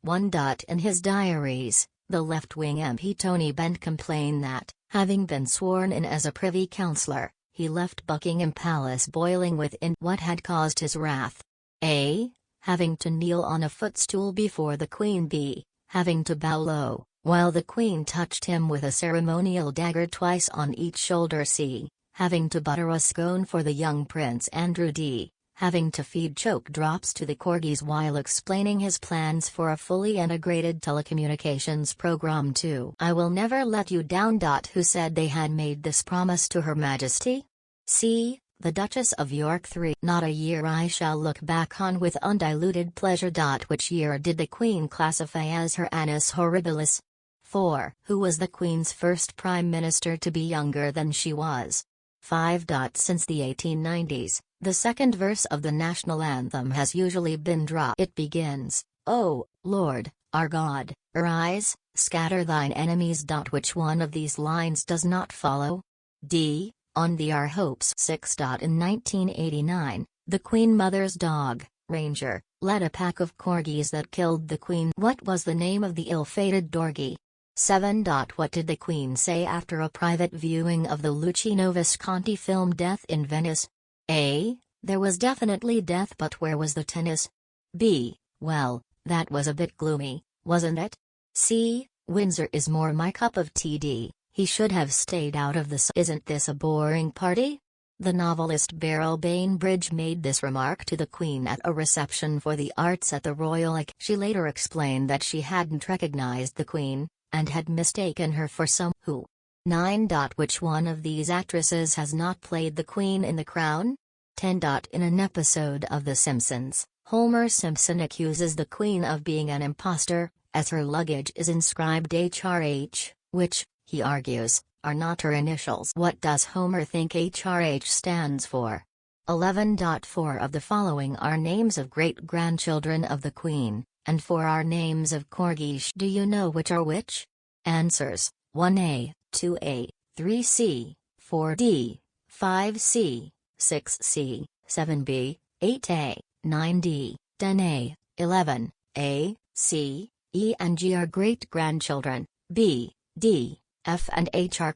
1. In his diaries, the left-wing MP Tony Benn complained that, having been sworn in as a Privy Counsellor, he left Buckingham Palace boiling within. What had caused his wrath? A. Having to kneel on a footstool before the Queen. B. Having to bow low, while the Queen touched him with a ceremonial dagger twice on each shoulder. C. Having to butter a scone for the young Prince Andrew. D. Having to feed choke drops to the corgis while explaining his plans for a fully integrated telecommunications program. 2. I will never let you down. Who said they had made this promise to Her Majesty? C. The Duchess of York. 3. Not a year I shall look back on with undiluted pleasure. Which year did the Queen classify as her annus horribilis? 4. Who was the Queen's first Prime Minister to be younger than she was? 5. Since the 1890s, the second verse of the national anthem has usually been dropped. It begins, "O Lord, our God, arise, scatter thine enemies." Which one of these lines does not follow? D. On thee our hopes. 6. In 1989, the Queen Mother's dog, Ranger, led a pack of corgis that killed the Queen. What was the name of the ill-fated dorgie? 7. What did the Queen say after a private viewing of the Luchino Visconti film Death in Venice? A. There was definitely death, but where was the tennis? B. Well, that was a bit gloomy, wasn't it? C. Windsor is more my cup of tea. D. He should have stayed out of the sun. Isn't this a boring party? The novelist Beryl Bainbridge made this remark to the Queen at a reception for the arts at the Royal Academy. She later explained that she hadn't recognized the Queen, and had mistaken her for some who. 9. Which one of these actresses has not played the Queen in The Crown? 10. In an episode of The Simpsons, Homer Simpson accuses the Queen of being an imposter, as her luggage is inscribed HRH, which, he argues, are not her initials. What does Homer think HRH stands for? 11. 4 of the following are names of great-grandchildren of the Queen, and 4 are names of corgis. Do you know which are which? Answers: 1A, 2A, 3C, 4D, 5C, 6C, 7B, 8A, 9D, 10A, 11A, C, E and G are great-grandchildren. B, D, F and H are